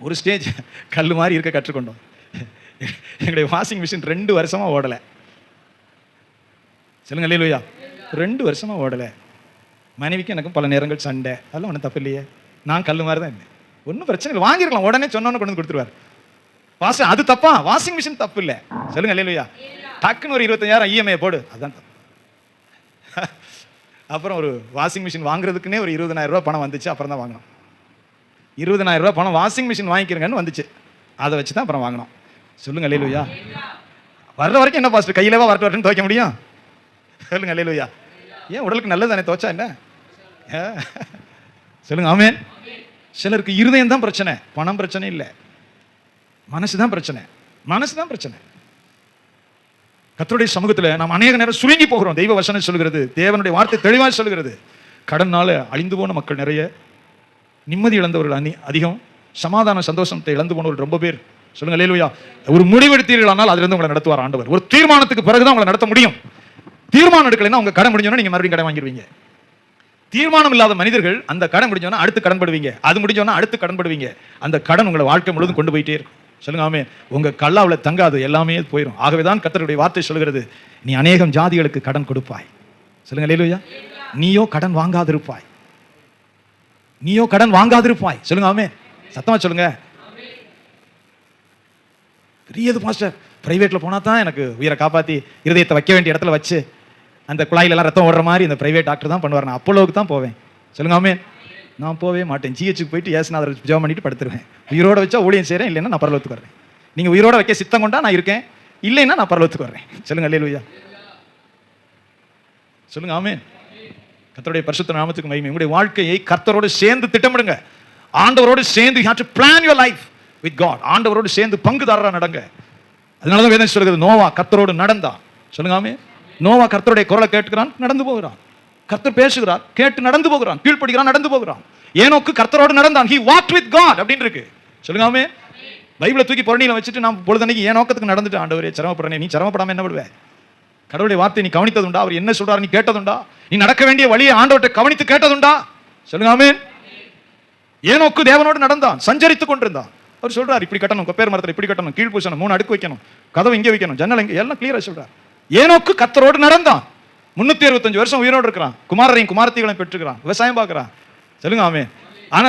ஒரு ஸ்டேஜ் கல்லு மாதிரி இருக்க கற்றுக்கொண்டோம். எங்களுடைய வாஷிங் மிஷின் 2 வருஷமா ஓடலை. சொல்லுங்க அல்லேலூயா. 2 வருஷமா ஓடலை. மனைவிக்கு எனக்கும் பல நேரங்கள் சண்டை. அதெல்லாம் ஒன்றும் தப்பு இல்லையே. நான் கல்லு மாதிரி தான் இருந்தேன். ஒன்றும் பிரச்சனை இல்லை, வாங்கிருக்கலாம். உடனே சொன்னோன்னு கொண்டு வந்து கொடுத்துருவார். அது தப்பா? வாஷிங் மிஷின் தப்பு இல்லை. சொல்லுங்க அல்லேலூயா. டக்குன்னு ஒரு 25,000 இஎம்ஐ போடு, அதுதான் தப்பு. அப்புறம் ஒரு வாஷிங் மிஷின் வாங்குறதுக்குன்னே ஒரு 20,000 ரூபாய் பணம் வந்துச்சு. அப்புறம் தான் வாங்கினோம். 20,000 ரூபாய் பணம் வாஷிங் மிஷின் வாங்கிக்கிறங்கன்னு வந்துச்சு. அதை வச்சு தான் அப்புறம் வாங்கினோம். சொல்லுங்க அல்லேலூயா. வர்ற வரைக்கும் என்ன பாஸ்டர் கையிலவா வரட்டுன்னு துவைக்க முடியும்? சொல்லுங்க அல்லேலூயா. ஏன் உடலுக்கு நல்லது தானே துவைச்சா என்ன? சொல்லுங்க ஆமென். சிலருக்கு இருதயம் தான் பிரச்சனை, பணம் பிரச்சனை இல்லை, மனசு தான் பிரச்சனை. மனசு தான் பிரச்சனை. கர்த்தருடைய சமூகத்தில் நாம் அநேக நேரம் சுருங்கி போகிறோம். தெய்வ வசனம் சொல்கிறது, தேவனுடைய வார்த்தை தெளிவாக சொல்கிறது, கடனால அழிந்து போன மக்கள் நிறைய, நிம்மதி இழந்தவர்கள் அதிகம், சமாதான சந்தோஷத்தை இழந்து போனவர்கள் ரொம்ப பேர். சொல்லுங்க அல்லேலூயா. ஒரு முடிவெடுத்தீர்கள் ஆனால் அதிலிருந்து உங்களை நடத்துவார் ஆண்டவர். ஒரு தீர்மானத்துக்கு பிறகுதான் உங்களை நடத்த முடியும். தீர்மானம் எடுக்கலைன்னா உங்க கடன் முடிஞ்சோன்னா நீங்க மறுபடியும் கடன் வாங்கிடுவீங்க. தீர்மானம் இல்லாத மனிதர்கள் அந்த கடன் முடிஞ்சோன்னா அடுத்து கடன் படுவீங்க, அது முடிஞ்சோன்னா அடுத்து கடன் படுவீங்க. அந்த கடன் உங்களை வாழ்க்கை முழுவதும் கொண்டு போயிட்டே இருக்கும். சொல்லுங்க ஆமென். உங்க கல்லாவில் தங்காது, எல்லாமே போயிடும். ஆகவேதான் கர்த்தருடைய வார்த்தை சொல்கிறது, நீ அநேகம் ஜாதிகளுக்கு கடன் கொடுப்பாய். சொல்லுங்க அல்லேலூயா. நீயோ கடன் வாங்காதிருப்பாய். நீயோ கடன் வாங்காதிருப்பாய். சொல்லுங்க ஆமென். சத்தமா சொல்லுங்க. பெரியது பாஸ்டர், பிரைவேட்ல போனா தான் எனக்கு உயிரை காப்பாத்தி இருதயத்தை வைக்க வேண்டிய இடத்துல வச்சு அந்த குழாயிலெல்லாம் ரத்தம் ஓடுற மாதிரி இந்த பிரைவேட் டாக்டர் தான் பண்ணுவார். நான் அப்போலோவுக்கு தான் போவேன். சொல்லுங்க ஆமென். நான் போவே மாட்டேன். ஜிஹெச்சுக்கு போயிட்டு ஏசுநாதர் ஜெபம் பண்ணிட்டு படுத்துருவேன். உயிரோட வச்சா ஊழியம் செய்கிறேன், இல்லைன்னா நான் பரலோகத்துக்கு வர்றேன். நீங்கள் உயிரோட வைக்க சித்தம் கொண்டா நான் இருக்கேன், இல்லைன்னா நான் பரலோகத்துக்கு வர்றேன். சொல்லுங்க அல்லேலூயா. சொல்லுங்க ஆமென். கர்த்தருடைய பரிசுத்த நாமத்துக்கு மகிமை. உங்களுடைய வாழ்க்கையை கர்த்தரோடு சேர்ந்து திட்டமிடுங்க. ஆண்டவரோடு சேர்ந்து you have to plan your life with God. ஆண்டவரோடு சேர்ந்து பங்குதாரரா நடங்க. அதனால தான் வேதம் சொல்கிறது, நோவா கர்த்தரோடு நடந்தான். சொல்லுங்க ஆமென். நோவா கர்த்தருடைய குரலை கேட்கிறான், நடந்து போகிறான். கர்த்தர் பேசுகிறார், கேட்டு நடந்து போகிறான், கீழ்ப்படுகிறான், நடந்து போகிறான். ஏனோக்கு கர்த்தரோடு நடந்தான். he walked with God அப்படின்னு இருக்கு. சொல்லுங்க ஆமென். பைபிளை தூக்கி புரணியில வச்சுட்டு நான் பொழுதன்னைக்கு ஏனோக்கத்துக்கு நடந்துட்டு, ஆண்டவரே சிரமப்படுறேனே, நீ சிரமப்படாம என்ன பண்ணுவே? கடவுளுடைய வார்த்தை நீ கவனித்ததுண்டா? அவர் என்ன சொல்றாரு நீ கேட்டதுண்டா? நீ நடக்க வேண்டிய வழியை ஆண்டவர்கிட்ட கவனித்து கேட்டதுண்டா? சொல்லுங்க ஆமென். ஏனோக்கு தேவனோடு நடந்தான், சஞ்சரித்துக் கொண்டிருந்தான். அவர் சொல்றாரு, இப்படி கட்டணும், கொப்பேர் மரத்தில் இப்படி கட்டணும், கீழ் பூசணும், 3 அடுக்கு வைக்கணும், கதவு இங்கே வைக்கணும், ஜன்னல் இங்கே, எல்லாம் கிளியரா சொல்றாரு. ஏனோக்கு கர்த்தரோடு நடந்தான். 365 வருஷம் உயிரோடு இருக்கிறான். குமாரரையும் குமாரத்திகளையும் பெற்றுக்கிறான், விவசாயம் பார்க்கிறான். சொல்லுங்க ஆமென். ஆனா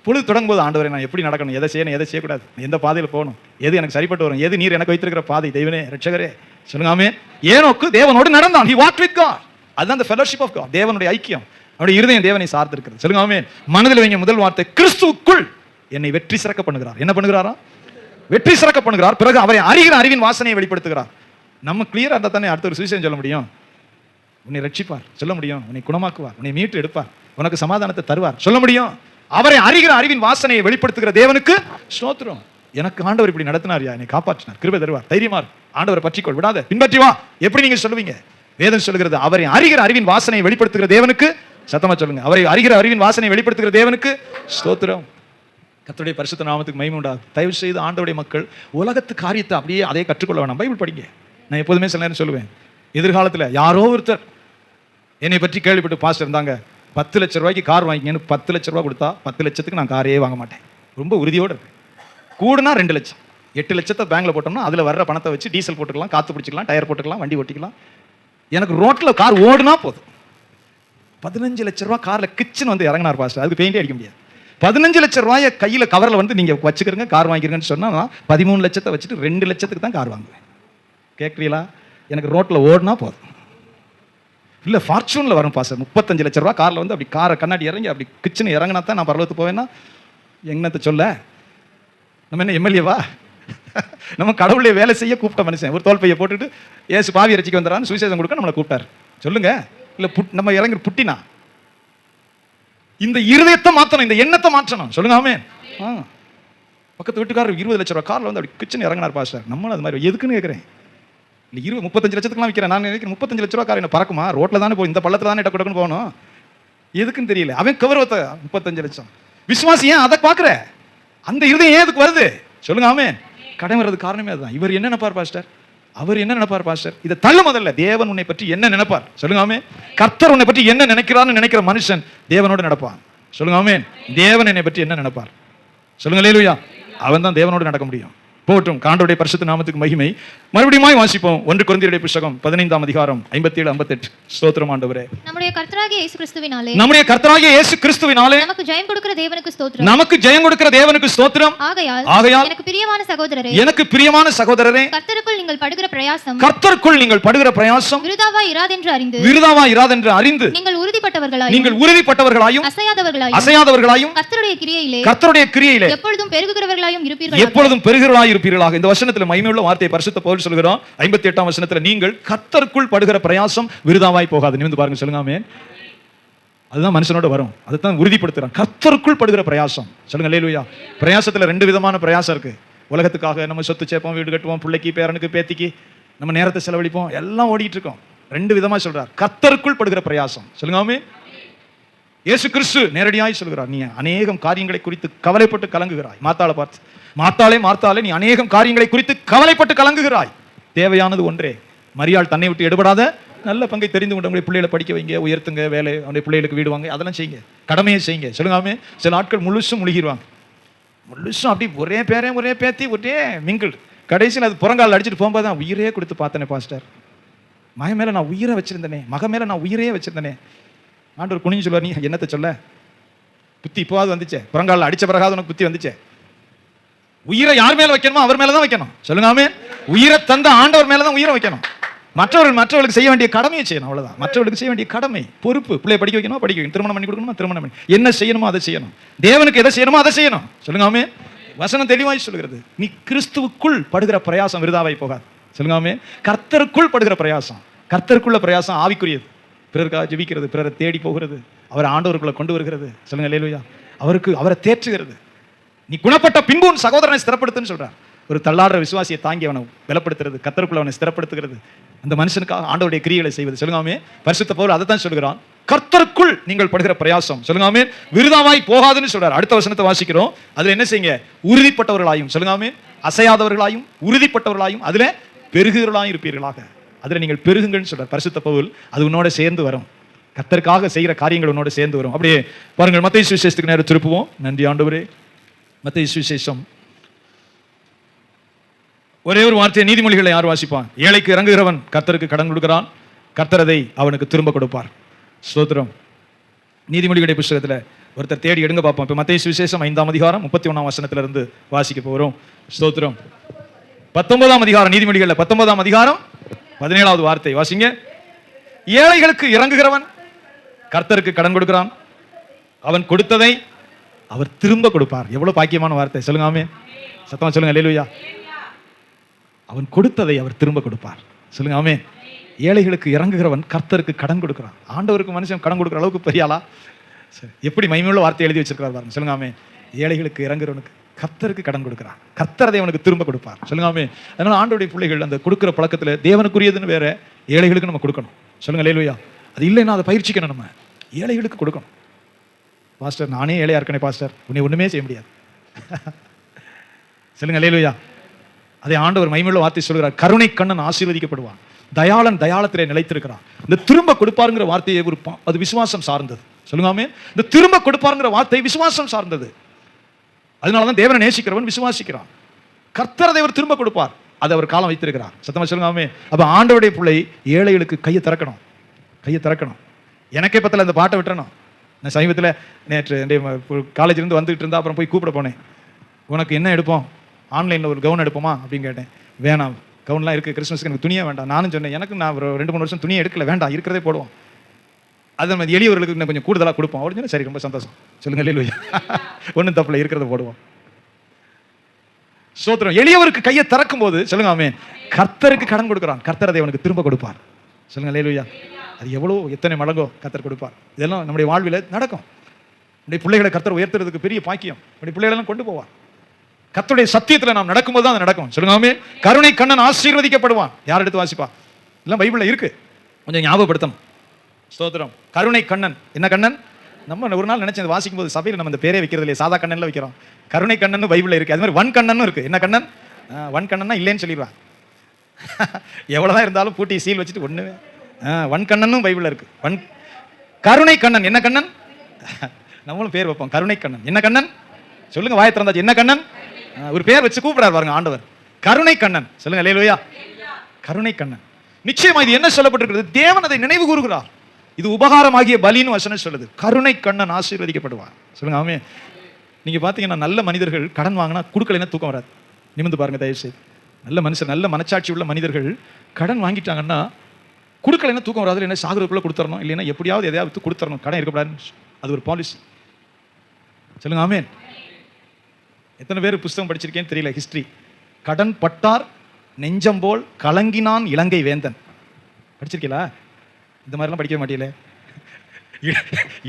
பொழுது தொடங்கும் போது, ஆண்டவரே நான் எப்படி நடக்கணும், எதை செய்யணும், எதை செய்யக்கூடாது, எந்த பாதையில் போகணும், எது எனக்கு சரிப்பட்டு வரும், எது நீர் எனக்கு வைத்திருக்கிற பாதை, தெய்வனே ரட்சகரே. சொல்லுங்க ஆமென். ஏனோக்கு தேவனோடு நடந்தான். he walked with God. அதுதான் the fellowship of God. தேவனுடைய ஐக்கியம். அவருடைய இருதயம் தேவனை சார்ந்து இருக்கிறது. சொல்லுங்க ஆமென். மனதில் வைங்க முதல் வார்த்தை, கிறிஸ்துவுக்குள் என்னை வெற்றி சிறக்க பண்ணுகிறார். என்ன பண்ணுகிறாரா? வெற்றி சிறக்க பண்ணுகிறார். பிறகு அவரை அறிகிற அறிவின் வாசனையை வெளிப்படுத்துகிறார். நம்ம கிளியரா இருந்தா தானே அடுத்த ஒரு சுவிசேஷம் சொல்ல முடியும். உன்னை ரட்சிப்பார் சொல்ல முடியும், உன்னை குணமாக்குவார், உன்னை மீட்டு எடுப்பார், உனக்கு சமாதானத்தை தருவார் சொல்ல முடியும். அவரை அறிகிற அறிவின் வாசனையை வெளிப்படுத்துகிற தேவனுக்கு ஸ்தோத்திரம். எனக்கு ஆண்டவர் இப்படி நடத்தினார், என்னை காப்பாற்றினார், கிருபை தருவார், தைரியமா ஆண்டவரை பற்றிக்கொள், விடாத, பின்பற்றி வா. எப்படி நீங்க சொல்லுவீங்க? வேதம் சொல்லுகிறது, அவரை அறிகிற அறிவின் வாசனையை வெளிப்படுத்துகிற தேவனுக்கு, சத்தமா சொல்லுங்க, அவரை அறிகிற அறிவின் வாசனையை வெளிப்படுத்துகிற தேவனுக்கு ஸ்தோத்திரம். கர்த்தருடைய பரிசுத்த நாமத்துக்கு மகிமை உண்டாகும். தயவு செய்து ஆண்டவருடைய மக்கள் உலகத்து காரியத்தை அப்படியே அதே கற்றுக்கொள்ள வேணாம். பைபிள் படிங்க. நான் எப்போதுமே சில நேரம் சொல்லுவேன், எதிர்காலத்தில் யாரோ ஒருத்தர் என்னை பற்றி கேள்விப்பட்டு பாஸ்டர் இருந்தாங்க, 10 லட்ச ரூபாய்க்கு கார் வாங்கிங்கன்னு 10 லட்ச ரூபா கொடுத்தா 10 லட்சத்துக்கு நான் காரே வாங்க மாட்டேன். ரொம்ப உறுதியோடு இருக்கு. கூடுனா 2 லட்சம், 8 லட்சத்தை பேங்க்ல போட்டோம்னா அதில் வர்ற பணத்தை வச்சு டீசல் போட்டுக்கலாம், காற்று பிடிச்சிக்கலாம், டயர் போட்டுக்கலாம், வண்டி ஓட்டிக்கலாம். எனக்கு ரோட்டில் கார் ஓடுனா போதும். 15 லட்ச ரூபா காரில் கிச்சன் வந்து இறங்கினார் பாஸ்டர், அதுக்கு பெயிண்டே அடிக்க முடியாது. 15 லட்ச ரூபாயை கையில் கவரில் வந்து நீங்கள் வச்சுக்கிறங்க, கார் வாங்கிக்கிறங்கன்னு சொன்னால் 13 லட்சத்தை வச்சுட்டு 2 லட்சத்துக்கு தான் கார் வாங்குவேன். கேட்குறீங்களா? எனக்கு ரோட்டில் ஓடுனா போதும். இல்லை ஃபார்ச்சூனில் வரும் பாஸ்டர், 35 லட்ச ரூபா காரில் வந்து அப்படி காரை கண்ணாடி இறங்கி அப்படி கிச்சன் இறங்கினா தான் நான் பரலோகத்துக்கு போவேன்னா எங்கனத்தை சொல்ல? நம்ம என்ன எம்எல்ஏவா? நம்ம கடவுளை வேலை செய்ய கூப்பிட்ட மனுஷன். ஒரு தோல் பையை போட்டுட்டு ஏசு பாவி ரசிக்க வந்துறான்னு சுவிசேஷம் கொடுக்க நம்மளை கூப்பிட்டார். சொல்லுங்க. இல்லை நம்ம இறங்கி புட்டினா இந்த இருதயத்தை மாற்றணும், இந்த எண்ணத்தை மாற்றணும். சொல்லுங்க ஆமென். பக்கத்து வீட்டுக்காரர் 20 லட்ச ரூபா காரில் வந்து அப்படி கிச்சன் இறங்கினார் பாஸ்டர். நம்மளும் அது மாதிரி எதுக்குன்னு கேட்குறேன். இல்லை 35 லட்சத்துக்குலாம் விற்கிறேன். நான் நினைக்கிறேன் 35 லட்ச ரூபா கார் என்ன பறக்குமா? ரோட்டில் தானே போய் இந்த பள்ளத்தில் தானே டக்கு டக்குன்னு போகணும். எதுக்குன்னு தெரியல. அவன் கௌரவத்தை 35 லட்சம். விசுவாசி ஏன் அதை பார்க்குற? அந்த இருதயம் ஏன் அதுக்கு வருது? சொல்லுங்க ஆமென். கடன் வர்றது காரணமே அதுதான். இவர் என்ன நினைப்பார் பாஸ்டர்? அவர் என்ன நினைப்பார் பாஸ்டர்? இதை தள்ள முதல்ல. தேவன் உன்னை பற்றி என்ன நினைப்பார்? சொல்லுங்க ஆமென். கர்த்தர் உன்னை பற்றி என்ன நினைக்கிறான்னு நினைக்கிற மனுஷன் தேவனோடு நடப்பான். சொல்லுங்க ஆமென். தேவன் என்னை பற்றி என்ன நினைப்பார்? சொல்லுங்க அல்லேலூயா. அவன் தான் தேவனோடு நடக்க முடியும். போட்டும். ஆண்டவருடைய பரிசுத்த நாமத்துக்கு மகிமை. மறுபடியும் வாசிப்போம் 1 கொரிந்தியருடைய புத்தகம் 15ஆம் அதிகாரம் 57 58. ஸ்தோத்திரம் ஆண்டவரே. நம்முடைய கர்த்தராகிய இயேசு கிறிஸ்துவினாலே நமக்கு ஜெயம் கொடுக்கிற தேவனுக்கு ஸ்தோத்திரம். ஆகையால் எனக்கு பிரியமான சகோதரரே கர்த்தருக்குள் நீங்கள் படுகிற பிரயாசம் விருதாவாய் இராதென்று அறிந்து நீங்கள் உறுதிப்பட்டவர்களாயும் அசையாதவர்களாயும் கர்த்தருடைய கிரியையிலே எப்பொழுதும் பெருகிறவர்களாய் இருப்பீர்களாக. இந்த வசனத்தில் மகிமையுள்ள வார்த்தையை பரிசுத்த பவுல் சொல்கிறார். 58ஆம் வசனத்தில் நீங்கள் கர்த்தருக்குள் படுகிற பிரயாசம் விருதாவாய் போகாது. நிமிர்ந்து பாருங்க, சொல்லுங்க ஆமென். அதுதான் மனுஷனோட வரும், அதுதான் உறுதிப்படுத்துறான். கர்த்தருக்குள் படுகிற பிரயாசம், சொல்லுங்க அல்லேலூயா. பிரயாசத்துல 2 விதமான பிரயாசம் இருக்கு. உலகத்துக்காக நம்ம சொத்து சேர்ப்போம், வீடு கட்டுவோம், பிள்ளைக்கு பேரனுக்கு பேத்திக்கு நம்ம நேரத்தை செலவழிப்போம், எல்லாம் ஓடிட்டு இருக்கோம். 2 விதமா சொல்றார். கர்த்தருக்குள் படுகிற பிரயாசம், சொல்லுங்க ஆமென். இயேசு கிறிஸ்து நேரடியாய் சொல்கிறார், நீ அநேகம் காரியங்களை குறித்து கவலைப்பட்டு கலங்குகிறாய். மார்த்தாளே நீ அநேகம் காரியங்களை குறித்து கவலைப்பட்டு கலங்குகிறாய். தேவையானது ஒன்றே. மரியாள் தன்னை விட்டு எடுபடாத நல்ல பங்கை தெரிந்து கொண்டு உங்களுடைய பிள்ளைகளை படிக்க வைங்க, உயர்த்துங்க, வேலை, அவனுடைய பிள்ளைகளுக்கு வீடு வாங்க, அதெல்லாம் செய்யுங்க, கடமையை செய்யுங்க. சொல்லுங்க. சில ஆட்கள் முழுசும் முழுகிடுவாங்க, முழுசும் அப்படி ஒரே பேரன் ஒரே பேத்தி ஒரே மிங்கிள். கடைசியில் அது புறங்கால் அடிச்சுட்டு போகும்போது தான் உயிரே கொடுத்து பார்த்தனே பாஸ்டர், மகன் மேலே நான் உயிரை வச்சிருந்தேனே, மகன் மேலே நான் உயிரே வச்சிருந்தேனே. ஆண்டவர் குனிஞ்சு சொல்லுவார், நீ என்னத்தை சொல்ல, புத்தி இப்போவாது வந்துச்சே, புறங்காலில் அடித்த பிறகாவது உனக்கு புத்தி வந்துச்சே. உயிரை யார் மேலே வைக்கணுமோ அவர் மேலே தான் வைக்கணும். சொல்லுங்க ஆமென். உயிரை தந்த ஆண்டவர் மேலே தான் உயிரை வைக்கணும். மற்றவர்களுக்கு செய்ய வேண்டிய கடமையை செய்யணும், அவ்வளவுதான். மற்றவர்களுக்கு செய்ய வேண்டிய கடமை, பொறுப்பு. பிள்ளைய படிக்க வைக்கணும், படிக்க வைக்கணும். திருமணம் பண்ணி கொடுக்கணுமா, திருமணம் பண்ணி, என்ன செய்யணுமோ அதை செய்யணும். தேவனுக்கு எதை செய்யணுமோ அதை செய்யணும். சொல்லுங்க ஆமென். வசனம் தெளிவாய் சொல்கிறது, நீ கிறிஸ்துவுக்குள் படுகிற பிரயாசம் விருதாவாய் போகாது. சொல்லுங்க ஆமென். கர்த்தருக்குள் படுகிற பிரயாசம், கர்த்தருக்குள்ள பிரயாசம் ஆவிக்குரியது. பிறருக்காக ஜெபிக்கிறது, பிறரை தேடி போகிறது, அவரை ஆண்டவருக்குள்ள கொண்டு வருகிறது. சொல்லுங்க அல்லேலூயா. அவரை தேற்றுகிறது. நீ குணப்பட்ட பின்பு உன் சகோதரனை ஸ்திரப்படுத்துன்னு சொல்றார். ஒரு தள்ளாடுற விசுவாசியை தாங்கி அவனை பலப்படுத்துறது, கர்த்தருக்குள்ள அவனை ஸ்திரப்படுத்துகிறது, அந்த மனுஷனுக்காக ஆண்டவருடைய கிரியைகளை செய்வது. சொல்லுங்க. பரிசுத்த பவுல் அதை தான் சொல்கிறான், கர்த்தருக்குள் நீங்கள் படுகிற பிரயாசம், சொல்லுங்க, விருதாவாய் போகாதுன்னு சொல்றார். அடுத்த வசனத்தை வாசிக்கிறோம். அதுல என்ன செய்யுங்க, உறுதிப்பட்டவர்களாயும், சொல்லுங்க, அசையாதவர்களாயும் உறுதிப்பட்டவர்களாயும் அதுல பெருகுகிறவர்களாயும் இருப்பீர்களாக. அதுல நீங்கள் பெருகுங்கன்னு சொல்றார் பரிசுத்த பவுல். அது உன்னோட சேர்ந்து வரும், கர்த்தருக்காக செய்கிற காரியங்கள் உன்னோட சேர்ந்து வரும். அப்படியே பாருங்கள், மத்தேயு சுவிசேஷத்துக்கு நேரம் திருப்புவோம். நன்றி ஆண்டவரே. மத்தேயு சுவிசேஷம் ஒரே ஒரு வார்த்தை, நீதிமொழிகளை யார் வாசிப்பான்? ஏழைக்கு இறங்குகிறவன் கர்த்தருக்கு கடன் கொடுக்கிறான், கர்த்தர் அதை அவனுக்கு திரும்ப கொடுப்பார். ஸ்தோத்திரம். நீதிமொழிகளுடைய புத்தகத்தில் ஒருத்தர் தேடி எடுங்க பார்ப்போம். இப்போ மத்தேயு சுவிசேஷம் 5ஆம் அதிகாரம் 31ஆம் வசனத்திலிருந்து வாசிக்க போகிறோம். ஸ்தோத்திரம். 19ஆம் அதிகாரம், நீதிமொழிகளில் 19ஆம் அதிகாரம் 17வது வார்த்தை வாசிங்க. ஏழைகளுக்கு இறங்குகிறவன் கர்த்தருக்கு கடன் கொடுக்கிறான், அவன் கொடுத்ததை அவர் திரும்ப கொடுப்பார். எவ்வளவு பாக்கியமான வார்த்தை, சொல்லுங்க ஆமென். சத்தமா சொல்லுங்க அல்லேலூயா. அவன் கொடுத்ததை அவர் திரும்ப கொடுப்பார். சொல்லுங்க ஆமென். ஏழைகளுக்கு இறங்குகிறவன் கர்த்தருக்கு கடன் கொடுக்கிறான். ஆண்டவருக்கு மனுஷன் கடன் கொடுக்குற அளவுக்கு பெரியாளா? சரி, எப்படி மகிமையுள்ள வார்த்தை எழுதி வச்சிருக்கிறார் பாருங்க. சொல்லுங்க ஆமென். ஏழைகளுக்கு இறங்குறவனுக்கு கர்த்தருக்கு கடன் கொடுக்கிறான், கர்த்தர் அதை அவனுக்கு திரும்ப கொடுப்பார். சொல்லுங்க ஆமென். அதனால ஆண்டவருடைய பிள்ளைகள் அந்த கொடுக்குற பழக்கத்தில் தேவனுக்குரியதுன்னு வேற, ஏழைகளுக்கு நம்ம கொடுக்கணும். சொல்லுங்க அல்லேலூயா. அது இல்லைன்னா அதை பயிற்சிக்கணும். நம்ம ஏழைகளுக்கு கொடுக்கணும். பாஸ்டர், நானே ஏழையா இருக்கனே பாஸ்டர், உன்னை ஒண்ணுமே செய்ய முடியாது. சொல்லுங்க அல்லேலூயா. அதை ஆண்டவர் மகிமையுள்ள வார்த்தை சொல்கிறார், கருணை கண்ணன் ஆசீர்வதிக்கப்படுவான், தயாளன் தயாளத்திலே நிலைத்திருக்கிறான். இந்த திரும்ப கொடுப்பாருங்கிற வார்த்தையை அது விசுவாசம் சார்ந்தது. சொல்லுங்க ஆமென். இந்த திரும்ப கொடுப்பாருங்கிற வார்த்தை விசுவாசம் சார்ந்தது. அதனாலதான் தேவனை நேசிக்கிறவன் விசுவாசிக்கிறான். கர்த்தர் அதை அவர் திரும்ப கொடுப்பார், அதை அவர் காலம் வைத்திருக்கிறார். சத்தமா சொல்லுங்க ஆமென். அப்ப ஆண்டவருடைய பிள்ளை ஏழைகளுக்கு கையை திறக்கணும், கையை திறக்கணும். எனக்கே பத்தல இந்த பாட்டை விட்டுறணும். நான் சமீபத்தில் நேற்று காலேஜிலேருந்து வந்துகிட்டு இருந்தா, அப்புறம் போய் கூப்பிட போனேன். உனக்கு என்ன எடுப்போம், ஆன்லைனில் ஒரு கவுன் எடுப்போமா அப்படின்னு கேட்டேன். வேணாம், கவுன்லாம் இருக்குது, கிறிஸ்மஸ்க்கு எனக்கு துணியே வேண்டாம். நானும் சொன்னேன், எனக்கு நான் ஒரு 2-3 வருஷம் துணியை எடுக்கல, வேண்டாம், இருக்கிறதே போடுவோம். அது நம்ம எளியவர்களுக்கு இன்னும் கொஞ்சம் கூடுதலாக கொடுப்போம் அப்படின்னு சொன்னால், சரி ரொம்ப சந்தோஷம். சொல்லுங்க இல்லையா, ஒன்றும் தப்பில்லை, இருக்கிறத போடுவோம். ஸ்தோத்திரம். எளியவருக்கு கையை திறக்கும் போது சொல்லுங்க ஆமென், கர்த்தருக்கு கடன் கொடுக்குறான், கர்த்தர் அதை அவனுக்கு திரும்ப கொடுப்பார். சொல்லுங்க அல்லேலூயா. அது எவ்வளோ எத்தனை மடங்கோ கர்த்தர் கொடுப்பார். இதெல்லாம் நம்முடைய வாழ்வில் நடக்கும். நம்முடைய பிள்ளைகளை கர்த்தர் உயர்த்துறதுக்கு பெரிய பாக்கியம். நம்முடைய பிள்ளைகளெல்லாம் கொண்டு போவார். கர்த்தருடைய சத்தியத்தில் நாம் நடக்கும்போது தான் அது நடக்கும். சொல்லுங்க ஆமென். கருணை கண்ணன் ஆசீர்வதிக்கப்படுவான். யார் எடுத்து வாசிப்பா? எல்லாம் பைபிளில் இருக்கு, கொஞ்சம் ஞாபகப்படுத்தணும். ஸ்தோத்திரம். கருணை கண்ணன். என்ன கண்ணன்? நம்ம ஒரு நாள் நினைச்சது வாசிக்கும் போது சபையில் நம்ம இந்த பேரே வைக்கிறது இல்லையா, சாதா கண்ணன்ல வைக்கிறோம். கருணை கண்ணன் பைபிளில் இருக்கு. அது மாதிரி வன் கண்ணனும் இருக்கு. என்ன கண்ணன்? வன் கண்ணன்னா இல்லைன்னு சொல்லிடுவான். எவ்வளவுதான் இருந்தாலும் பூட்டி சீல் வச்சுட்டு ஒண்ணுமே. வன் கண்ணனும் பைபிளில் இருக்கு. கருணை கண்ணன். என்ன கண்ணன்? நம்மளும் பேர் வைப்போம், கருணை கண்ணன். என்ன கண்ணன்? சொல்லுங்க, வாயை திறந்தாச்சு. என்ன கண்ணன்? ஒரு பேர் வச்சு கூப்பிடாரு பாருங்க ஆண்டவர். கருணை கண்ணன். சொல்லுங்க அல்லேலூயா. கருணை கண்ணன். நிச்சயமா இது என்ன சொல்லப்பட்டிருக்கிறது? தேவன் அதை நினைவு கூறுகிறார். இது உபகாரமாகிய பலின்னு வசனம் சொல்லுது. கருணை கண்ணன் ஆசீர்வதிக்கப்படுவார். சொல்லுங்க ஆமென். நீங்க பாத்தீங்கன்னா நல்ல மனிதர்கள் கடன் வாங்கினா கொடுக்கலைன்னா தூக்கம் வராது. நிமிர்ந்து பாருங்க தயவு செய்து. நல்ல மனுஷன், நல்ல மனச்சாட்சி உள்ள மனிதர்கள் கடன் வாங்கிட்டாங்கன்னா கொடுக்கலைன்னா தூக்கம் வராது. இல்லைன்னா சாகுறதுக்குள்ள கொடுத்துறணும், இல்லைன்னா எப்படியாவது எதையாவது கொடுத்துறணும், கடன் இருக்கக்கூடாது. அது ஒரு பாலிசி. சொல்லுங்க ஆமென். எத்தனை பேர் புஸ்தகம் படிச்சிருக்கேன்னு தெரியல, ஹிஸ்டரி. கடன் பட்டார் நெஞ்சம்போல் கலங்கினான் இலங்கை வேந்தன். படிச்சிருக்கீங்களா? இந்த மாதிரிலாம் படிக்க மாட்டீங்களே.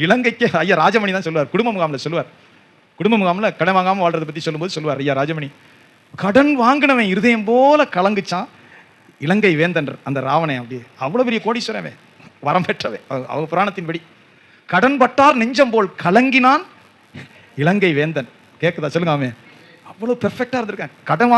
இலங்கைக்கு ஐயா ராஜமணி தான் சொல்லுவார், குடும்ப முகாமில் சொல்லுவார். குடும்ப முகாமில் கடன் வாங்காமல் வாழ்றதை பற்றி சொல்லும்போது சொல்லுவார் ஐயா ராஜமணி, கடன் வாங்கினவன் இருதயம் போல கலங்குச்சான் இலங்கை வேந்தன் அந்த ராவணை. அப்படியே அவ்வளோ பெரிய கோடீஸ்வரன், வரம் பெற்றவன். அவங்க புராணத்தின்படி கடன் பட்டார் நெஞ்சம் போல் கலங்கினான் இலங்கை வேந்தன். கேட்குதா? சொல்லுங்க ஆமென். அவ்வளோ பெர்ஃபெக்டாக இருந்திருக்கேன். கடன்